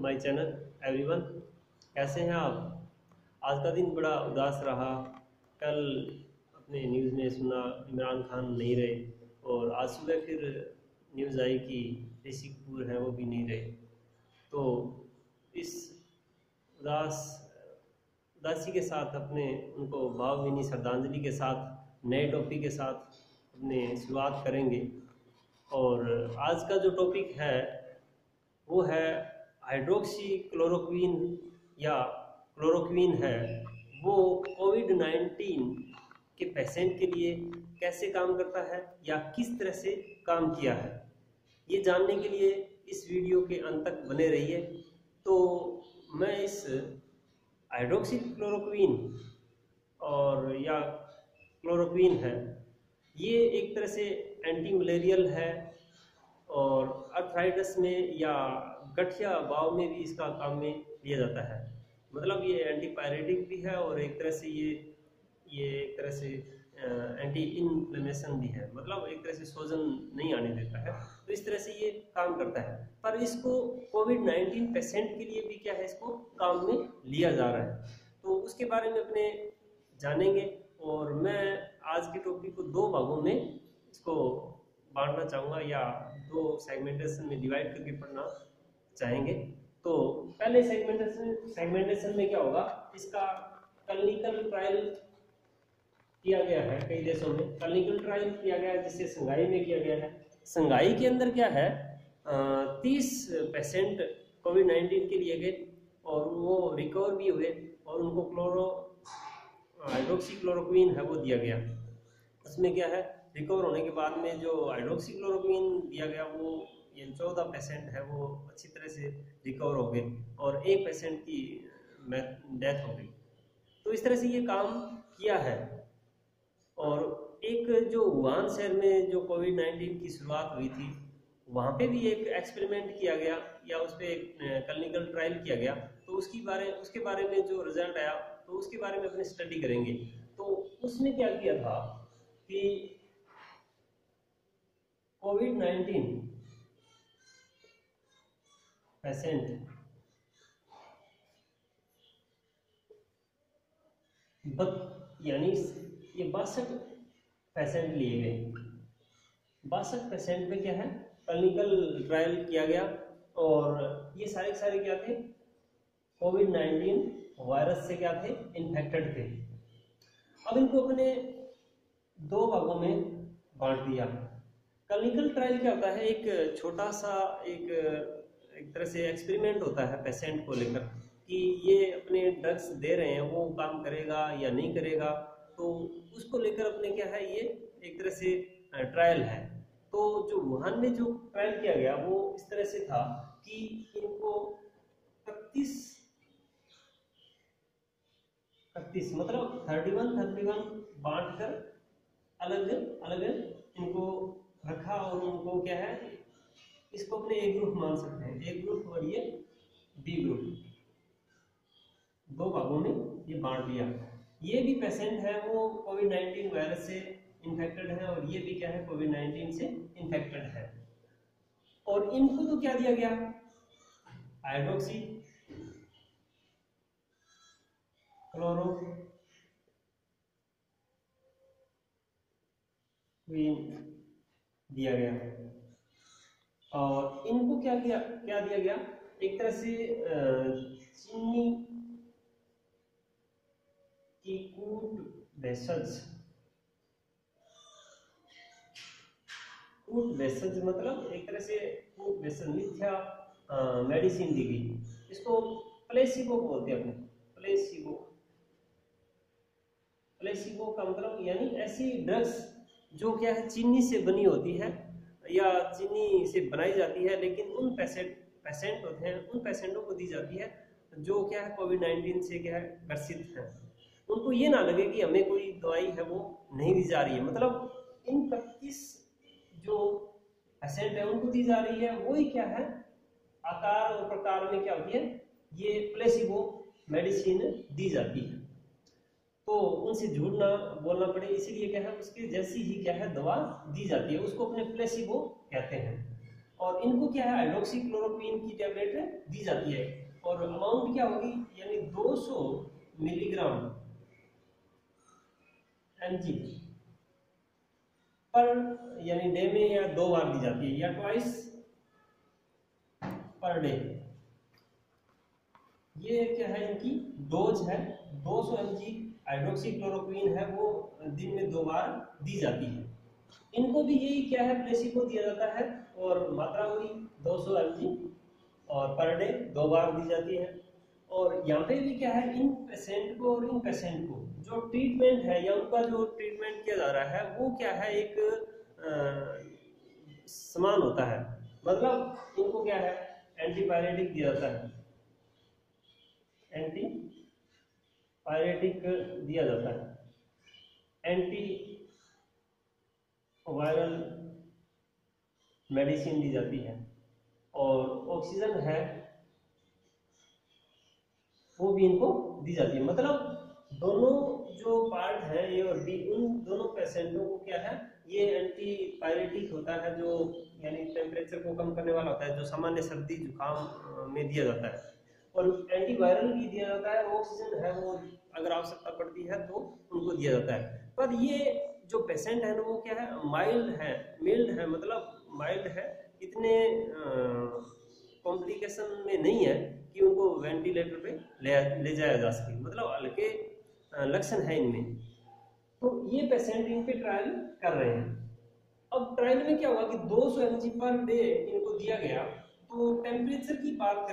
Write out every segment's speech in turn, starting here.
My channel everyone. कैसे हैं आप? आज का दिन बड़ा उदास रहा। कल अपने न्यूज़ में सुना इमरान खान नहीं रहे, और आज सुबह फिर न्यूज़ आई कि ऋषि कपूर हैं वो भी नहीं रहे। तो इस उदास उदासी के साथ अपने उनको भावभीनी श्रद्धांजलि के साथ नए टॉपिक के साथ अपने शुरुआत करेंगे। और आज का जो टॉपिक है वो है हाइड्रोक्सी क्लोरोक्वीन या क्लोरोक्वीन है। वो कोविड-19 के पेशेंट के लिए कैसे काम करता है या किस तरह से काम किया है, ये जानने के लिए इस वीडियो के अंत तक बने रहिए। तो मैं इस हाइड्रोक्सी क्लोरोक्वीन और या क्लोरोक्वीन है, ये एक तरह से एंटी मलेरियल है और अर्थराइटिस में या गठिया घाव में भी इसका काम में लिया जाता है। मतलब ये एंटीपायरेटिक भी है और एक तरह से ये एक तरह से एंटी इन्फ्लेमेशन भी है। मतलब एक तरह से सोजन नहीं आने देता है, तो इस तरह से ये काम करता है। पर इसको कोविड-19 पेशेंट के लिए भी क्या है, इसको काम में लिया जा रहा है। तो उसके बारे में अपने जानेंगे। और मैं आज के टॉपिक को दो भागों में इसको बांटना चाहूँगा या दो सेगमेंटेशन में डिवाइड करके पढ़ना चाहेंगे। तो पहले सेगमेंटेशन में क्या होगा, इसका क्लिनिकल ट्रायल किया गया है। कई देशों में क्लिनिकल ट्रायल किया गया है, जिससे शंघाई में किया गया है। शंघाई के अंदर क्या है, 30 पेशेंट कोविड-19 के लिए गए और वो रिकवर भी हुए और उनको हाइड्रोक्सी क्लोरोक्वीन है वो दिया गया। उसमें क्या है, रिकवर होने के बाद में जो हाइड्रोक्सी क्लोरोक्वीन दिया गया वो ये 14 पेशेंट है वो अच्छी तरह से रिकवर हो गए और एक पेशेंट की डेथ हो गई। तो इस तरह से ये काम किया है। और एक जो वुहान शहर में जो कोविड-19 की शुरुआत हुई थी, वहाँ पे भी एक एक्सपेरिमेंट किया गया या उस पर एक क्लिनिकल ट्रायल किया गया। तो उसके बारे में जो रिजल्ट आया, तो उसके बारे में अपने स्टडी करेंगे। तो उसने क्या किया था कि कोविड-19 पेशेंट यानी ये 62 पेशेंट लिए गए। 62 पेशेंट में क्या है, क्लिनिकल ट्रायल किया गया और ये सारे क्या थे, कोविड-19 वायरस से क्या थे, इन्फेक्टेड थे। अब इनको अपने दो भागों में बांट दिया। क्लिनिकल ट्रायल क्या होता है, एक छोटा सा एक तरह से एक्सपेरिमेंट होता है पेशेंट को लेकर कि ये अपने ड्रग्स दे रहे हैं वो काम करेगा या नहीं करेगा। तो उसको लेकर अपने क्या है, ये एक तरह से ट्रायल है। तो जो वुहान में जो ट्रायल किया गया वो इस तरह से था कि इनको 31 मतलब 31 बांट कर अलग अलग इनको रखा और उनको क्या है, इसको अपने एक ग्रुप मान सकते हैं, एक ग्रुप और ये बी ग्रुप, दो भागों में ये बांट दिया। ये भी पेशेंट है वो कोविड-19 वायरस से इन्फेक्टेड है और ये भी क्या है, कोविड-19 से इन्फेक्टेड है। और इनको तो क्या दिया गया, हाइड्रोक्सी क्लोरोक्वीन दिया गया और इनको क्या दिया गया, एक तरह से चीनी की कूट भेषज मतलब एक तरह से कूट भेषज मिथ्या मेडिसिन दी गई। इसको प्लेसिबो बोलते हैं अपने, प्लेसिबो का मतलब यानी ऐसी ड्रग्स जो क्या है, चीनी से बनी होती है या चीनी से बनाई जाती है, लेकिन उन पेशेंट होते हैं, उन पेशेंटों को दी जाती है जो क्या है, कोविड-19 से क्या है, ग्रसित है। उनको ये ना लगे कि हमें कोई दवाई है वो नहीं दी जा रही है। मतलब इन 25 जो पेशेंट है उनको दी जा रही है, वही क्या है, आकार और प्रकार में क्या होती है, ये प्लेसिबो मेडिसिन दी जाती है। तो उनसे झूठ ना बोलना पड़े, इसीलिए क्या है, उसके जैसी ही क्या है दवा दी जाती है, उसको अपने प्लेसिबो कहते हैं। और इनको क्या है हाइड्रोक्सी क्लोरोक्वीन की टैबलेट दी जाती है और अमाउंट क्या होगी यानी 200 मिलीग्राम एमजी पर यानी डे में या 2 बार दी जाती है या ट्वाइस पर डे। ये क्या है इनकी डोज है 200 mg हाइड्रोक्सी क्लोरोक्वीन है वो दिन में 2 बार दी जाती है। इनको भी यही क्या है प्लेसिबो दिया जाता है और मात्रा हुई 200 mg और पर डे 2 बार दी जाती है। और यहाँ पे भी क्या है इन पेशेंट को और इन पेशेंट को जो ट्रीटमेंट है या उनका जो ट्रीटमेंट किया जा रहा है वो क्या है एक समान होता है। मतलब इनको क्या है एंटीपायरेटिक दिया जाता है, एंटी पायरेटिक दिया जाता है, एंटी वायरल मेडिसिन दी जाती है और ऑक्सीजन है वो भी इनको दी जाती है। मतलब दोनों जो पार्ट है ए और बी उन दोनों पेशेंटों को क्या है ये एंटी पायरेटिक होता है जो यानी टेम्परेचर को कम करने वाला होता है जो सामान्य सर्दी जुकाम में दिया जाता है और एंटीवायरल भी दिया जाता है। ऑक्सीजन है वो अगर आवश्यकता पड़ती है तो उनको दिया जाता है। पर ये जो पेशेंट है ना वो क्या है मिल्ड है मतलब माइल्ड है, इतने कॉम्प्लिकेशन में नहीं है कि उनको वेंटिलेटर पे ले जाया जा सके, मतलब हल्के लक्षण है इनमें। तो ये पेशेंट इन पे ट्रायल कर रहे हैं। अब ट्रायल में क्या हुआ कि 200 mg पर डे इनको दिया गया। तो टेम्परेचर की बात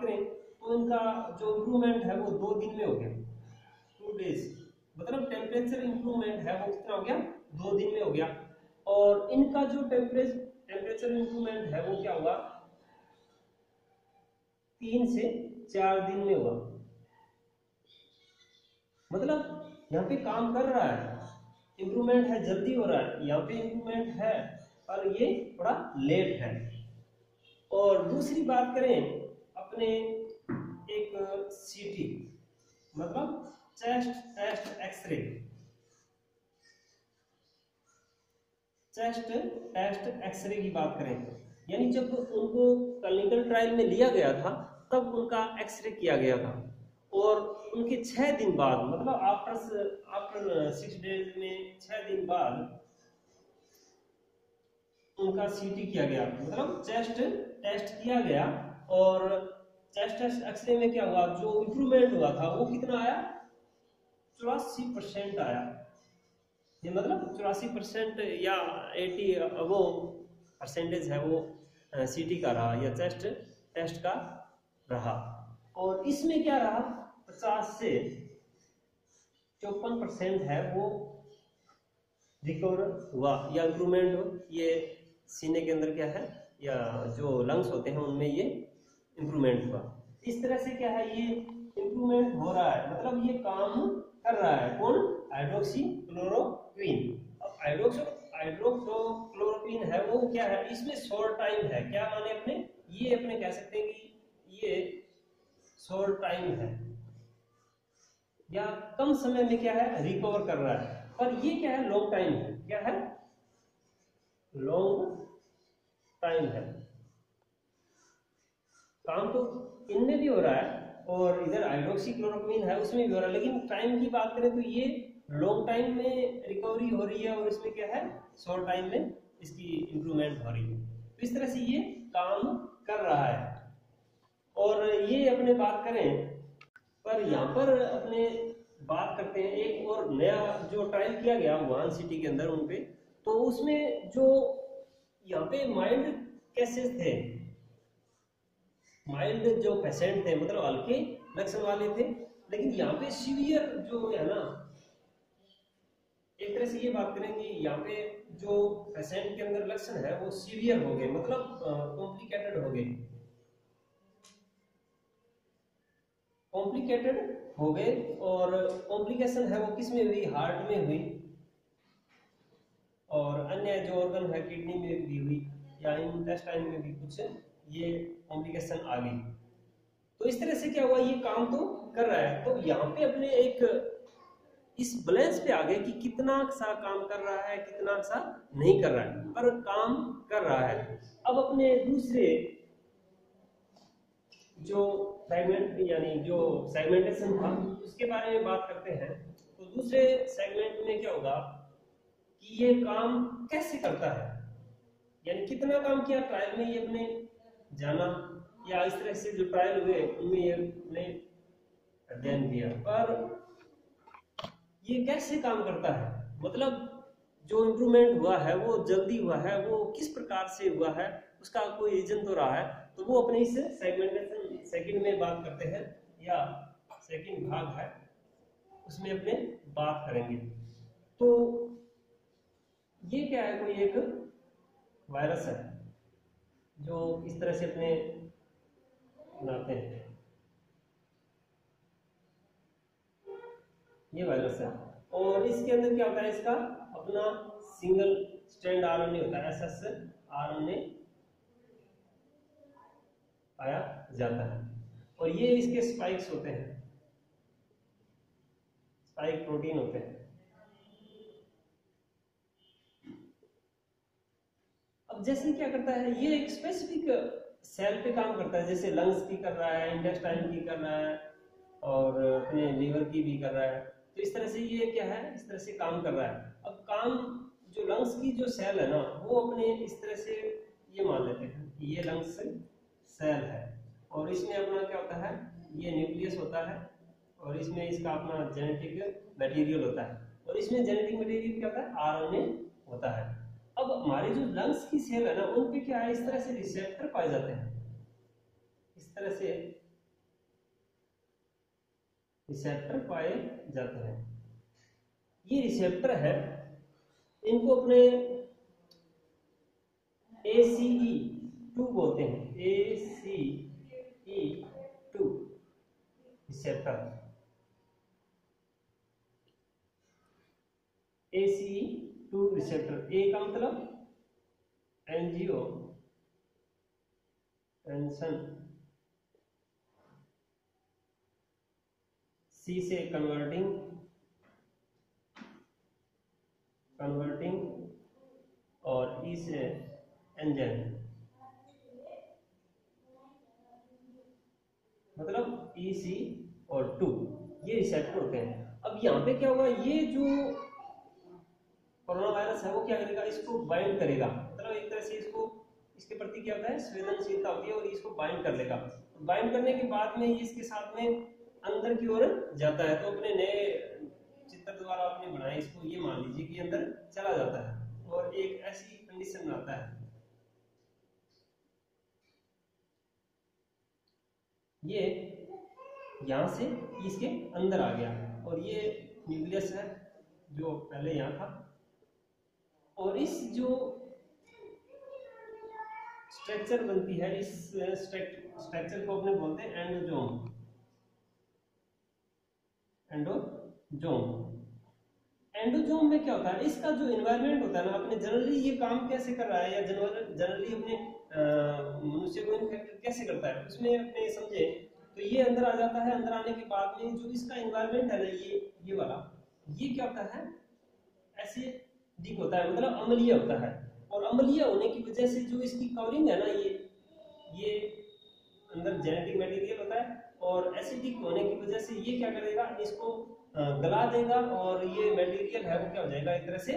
करें तो इनका जो इम्प्रूवमेंट है वो 2 दिन में हो गया, 2 डेज। मतलब टेम्परेचर इम्प्रूवमेंट है वो कितना हो गया 2 दिन में हो गया। और इनका जो टेम्परेचर इम्प्रूवमेंट है वो क्या हुआ 3 से 4 दिन में हुआ। मतलब यहाँ पे काम कर रहा है, इम्प्रूवमेंट है, जल्दी हो रहा है, यहाँ पे इम्प्रूवमेंट है पर ये थोड़ा लेट है। और दूसरी बात करें अपने एक सीटी मतलब चेस्ट टेस्ट एक्सरे की बात करें, यानी जब उनको क्लिनिकल ट्रायल में लिया गया था तब उनका एक्सरे किया गया था और उनके 6 दिन बाद मतलब आफ्टर 6 डेज में 6 दिन बाद उनका सीटी किया गया, मतलब चेस्ट टेस्ट किया गया। और चेस्ट टेस्ट एक्सरे में क्या हुआ जो इंप्रूवमेंट हुआ था वो कितना आया 84% आया। ये मतलब 84% या 80 वो परसेंटेज है वो सीटी का रहा या चेस्ट टेस्ट का रहा। और इसमें क्या रहा 50 से 54% है वो रिकवर हुआ या इम्प्रूवमेंट हो। ये सीने के अंदर क्या है या जो लंग्स होते हैं उनमें ये इम्प्रूवमेंट हुआ। इस तरह से क्या है ये इम्प्रूवमेंट हो रहा है, मतलब ये काम कर रहा है कौन हाइड्रोक्सी क्लोरोक्वीन। अब हाइड्रोक्लोरोक्वीन है वो क्या है इसमें शॉर्ट टाइम है, क्या माने अपने ये अपने कह सकते हैं कि ये शॉर्ट टाइम है या कम समय में क्या है रिकवर कर रहा है। पर ये क्या है लॉन्ग टाइम है, क्या है लॉन्ग टाइम है। काम तो इनमें भी हो रहा है और इधर हाइड्रोक्सी क्लोरोक्वीन है उसमें भी हो रहा है, लेकिन टाइम की बात करें तो ये लॉन्ग टाइम में रिकवरी हो रही है और इसमें क्या है शॉर्ट टाइम में इसकी इंप्रूवमेंट हो रही है। तो इस तरह से ये काम कर रहा है। और ये अपने बात करें पर यहाँ पर अपने बात करते हैं एक और नया जो ट्रायल किया गया वुहान सिटी के अंदर उन पे, तो उसमें जो यहाँ पे माइल्ड केसेस थे, माइल्ड जो पेशेंट थे मतलब हल्के लक्षण वाले थे, लेकिन यहाँ पे सीवियर जो है ना एक तरह से ये बात करेंगे यहाँ पे जो पेशेंट के अंदर लक्षण है वो सीवियर हो गए, मतलब कॉम्प्लिकेटेड हो गए। और कॉम्प्लिकेशन है वो किस में हुई हार्ट में हुई और अन्य जो ऑर्गन है किडनी में भी हुई या इंटेस्टाइन में भी कुछ ये कॉम्प्लिकेशन आ गई। तो इस तरह से क्या हुआ ये काम तो कर रहा है। तो यहाँ पे अपने एक इस बैलेंस पे आ गए कि कितना सा काम कर रहा है, कितना सा नहीं कर रहा है, पर काम कर रहा है। अब अपने दूसरे जो सेगमेंट यानी जो सेगमेंटेशन था उसके बारे में बात करते हैं। तो दूसरे सेगमेंट में क्या होगा कि ये काम कैसे करता है, यानी कितना काम किया ट्रायल में, ये अपने जाना, या इस तरह से जो ट्रायल हुए उनमें ये अपने अध्ययन किया, पर ये कैसे काम करता है, मतलब जो इम्प्रूवमेंट हुआ है वो जल्दी हुआ है, वो किस प्रकार से हुआ है, उसका कोई रीजन तो रहा है। तो वो अपने इस सेगमेंटेशन सेकंड में बात करते हैं, या सेकंड भाग है उसमें अपने बात करेंगे। तो ये क्या है, कोई एक वायरस है जो इस तरह से अपने बनाते हैं, ये वायरस है, और इसके अंदर क्या होता है, इसका अपना सिंगल स्ट्रैंड आरएनए होता है, एसएस आरएनए पाया जाता है, और ये इसके स्पाइक्स होते हैं, स्पाइक प्रोटीन होते हैं। अब जैसे क्या करता है, ये एक स्पेसिफिक सेल पे काम करता है, जैसे लंग्स की कर रहा है, इंटेस्टाइन की कर रहा है, और अपने लीवर की भी कर रहा है। तो इस तरह से ये क्या है, इस तरह से काम कर रहा है। अब काम जो लंग्स की जो सेल है ना, वो अपने इस तरह से ये मान लेते हैं कि ये लंग्स सेल है, और इसमें अपना क्या होता है, ये न्यूक्लियस होता है, और इसमें इसका अपना जेनेटिक मटेरियल होता है, और इसमें जेनेटिक मटेरियल क्या होता है, आरएनए होता है। अब हमारे जो लंग्स की सेल है ना, उन पे क्या है, इस तरह से रिसेप्टर पाए जाते हैं, इस तरह से रिसेप्टर पाए जाते हैं। ये रिसेप्टर है, इनको अपने ACE2 बोलते हैं, ACE2 रिसेप्टर, ACE2 रिसेप्टर। ए का मतलब एंजियो टेंशन, सी से कन्वर्टिंग और ई से एंजाइम, मतलब EC और 2, ये रिसेप्टर होते हैं। अब यहाँ पे क्या होगा, ये जो कोरोना वायरस है वो क्या करेगा, इसको बाइंड करेगा, मतलब एक तरह से इसको, इसके प्रति क्या होता है, संवेदनशीलता होती है, और इसको बाइंड कर लेगा। बाइंड करने के बाद में इसके साथ में अंदर की ओर जाता है। तो अपने नए चित्र द्वारा आपने बनाए इसको, ये मान लीजिए कि अंदर चला जाता है और एक ऐसी कंडीशन बनाता है, ये यहां से इसके अंदर आ गया, और ये न्यूक्लियस है जो पहले यहाँ था, और इस जो स्ट्रक्चर बनती है, इस स्ट्रक्चर को अपने बोलते हैं एंडोजोम। एंडोजोम में क्या होता है, इसका जो एनवायरनमेंट होता है ना, अपने जनरली ये काम कैसे कर रहा है, या जनरली अपने मनुष्य को इन्फेक्ट कैसे करता है, उसमें अपने समझे तो ये अंदर आ जाता है। अंदर आने के बाद में जो इसका एनवायरनमेंट है ना, ये वाला, ये क्या होता है, एसिडिक होता है, मतलब अम्लीय होता है, और अम्लीय होने की वजह से जो इसकी कवरिंग है ना, ये अंदर जेनेटिक मटेरियल होता है, और एसिडिक होने की वजह से ये क्या करेगा, इसको गला देगा, और ये मटेरियल है वो क्या हो जाएगा, एक तरह से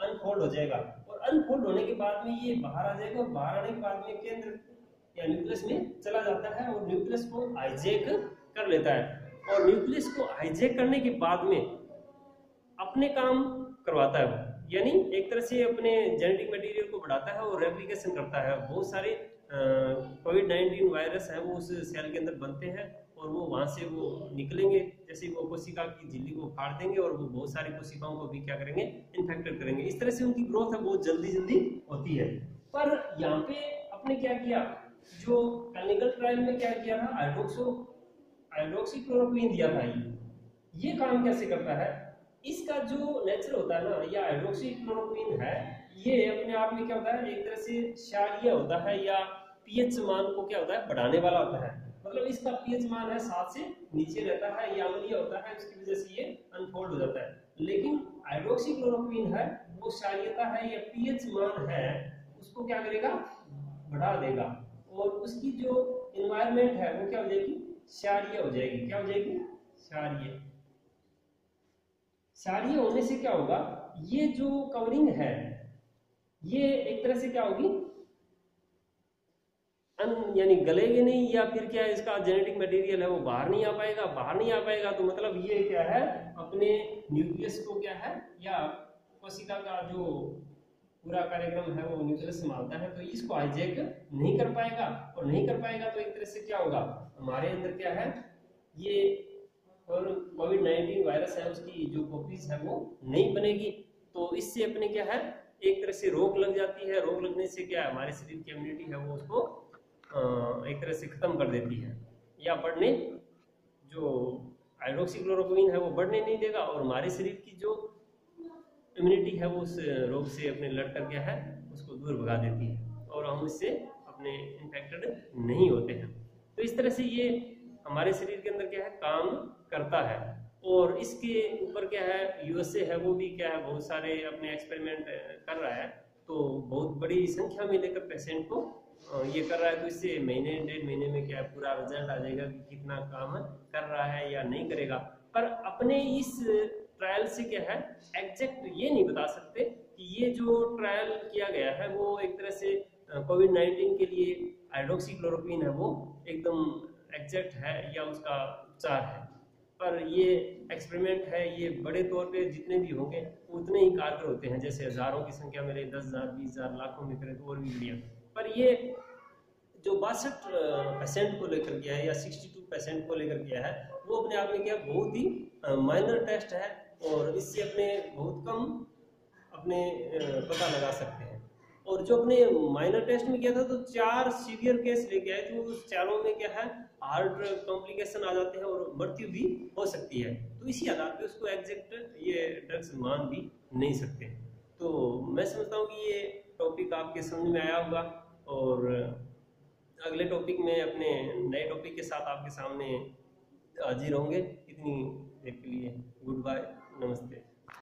अनफोल्ड हो जाएगा, और अनफोल्ड होने के बाद में ये बाहर आ जाएगा, और बाहर आने के बाद में केंद्र या न्यूक्लियस में चला जाता है, और न्यूक्लियस को हाईजैक कर लेता है, और न्यूक्लियस को हाईजैक करने के बाद में अपने काम करवाता है, यानी एक तरह से अपने जेनेटिक मटेरियल को बढ़ाता है और रेप्लिकेशन करता है। बहुत सारे कोविड-19 वायरस है वो उस सेल के अंदर बनते हैं, और वो वहां से वो निकलेंगे, जैसे वो कोशिका की झिल्ली को फाड़ देंगे, और वो बहुत सारी कोशिकाओं को भी क्या करेंगे, इन्फेक्टेड करेंगे। इस तरह से उनकी ग्रोथ है बहुत जल्दी होती है। पर यहाँ पे आपने क्या किया, जो क्लिनिकल ट्रायल में क्या किया था, हाइड्रोक्सीक्लोरोक्वीन दिया था। ये काम कैसे करता है, इसका जो नेचर होता है ना, या हाइड्रोक्सीक्लोरोक्वीन है, ये अपने आप में क्या होता है, एक तरह से क्षारीय होता है, या पीएच मान को क्या होता है, बढ़ाने वाला होता है। मतलब इसका पीएच मान है 7 से नीचे रहता है, ये अम्लीय होता है, उसकी वजह से ये अनफोल्ड हो जाता है। लेकिन हाइड्रोक्सीक्लोरोक्वीन है वो क्षारीयता है या पीएच मान है उसको क्या करेगा, बढ़ा देगा, और उसकी जो एनवायरनमेंट है वो क्या हो जाएगी, क्षारीय हो जाएगी। क्या हो जाएगी, क्षारीय। क्षारीय होने से क्या होगा, ये जो कवरिंग है ये एक तरह से क्या होगी, यानी गलेगी नहीं, या फिर क्या है, इसका जेनेटिक मटेरियल है वो बाहर नहीं आ पाएगा। बाहर नहीं आ पाएगा तो मतलब ये क्या है, अपने न्यूक्लियस को क्या है, या कोशिका का जो पूरा कार्यक्रम है वो न्यूक्लियस संभालता है, तो इसको हाईजैक नहीं कर पाएगा। और नहीं कर पाएगा तो एक तरह से क्या होगा, हमारे अंदर क्या है, ये और कोविड-19 वायरस है उसकी जो कॉपीज है वो नहीं बनेगी। तो इससे अपने क्या है, एक तरह से रोग लग जाती है। रोग लगने से क्या है, हमारे शरीर की इम्यूनिटी है वो उसको एक तरह से खत्म कर देती है, या बढ़ने, जो हाइड्रोक्सीक्लोरोक्वीन है वो बढ़ने नहीं देगा, और हमारे शरीर की जो इम्यूनिटी है वो उस रोग से अपने लड़कर क्या है उसको दूर भगा देती है, और हम इससे अपने इन्फेक्टेड नहीं होते हैं। तो इस तरह से ये हमारे शरीर के अंदर क्या है, काम करता है। और इसके ऊपर क्या है, यूएसए है वो भी क्या है, बहुत सारे अपने एक्सपेरिमेंट कर रहा है। तो बहुत बड़ी संख्या में लेकर पेशेंट को ये कर रहा है। तो इससे महीने 1.5 महीने में क्या है, पूरा रिजल्ट आ जाएगा कि कितना काम कर रहा है या नहीं करेगा। पर अपने इस ट्रायल से क्या है, एग्जैक्ट ये नहीं बता सकते कि ये जो ट्रायल किया गया है वो एक तरह से कोविड-19 के लिए हाइड्रोक्सीक्लोरोक्वीन है वो एकदम एग्जैक्ट है या उसका उपचार है। पर ये एक्सपेरिमेंट है, ये बड़े तौर पे जितने भी होंगे उतने ही कारगर होते हैं। जैसे हजारों की संख्या में 10,000 20,000 लाखों में करें तो और भी बढ़िया। पर ये जो 62% को लेकर गया है या 62% को लेकर गया है वो अपने आप में क्या बहुत ही माइनर टेस्ट है, और इससे अपने बहुत कम अपने पता लगा सकते हैं। और जो अपने माइनर टेस्ट में किया था तो 4 सीवियर केस लेके आए, तो उस चारों में क्या है, हार्ट कॉम्प्लिकेशन आ जाते हैं और मृत्यु भी हो सकती है। तो इसी आधार पे उसको एग्जैक्ट ये ड्रग्स मान भी नहीं सकते। तो मैं समझता हूँ कि ये टॉपिक आपके समझ में आया होगा, और अगले टॉपिक में अपने नए टॉपिक के साथ आपके सामने हाजिर होंगे। इतनी देर के लिए गुड बाय, नमस्ते।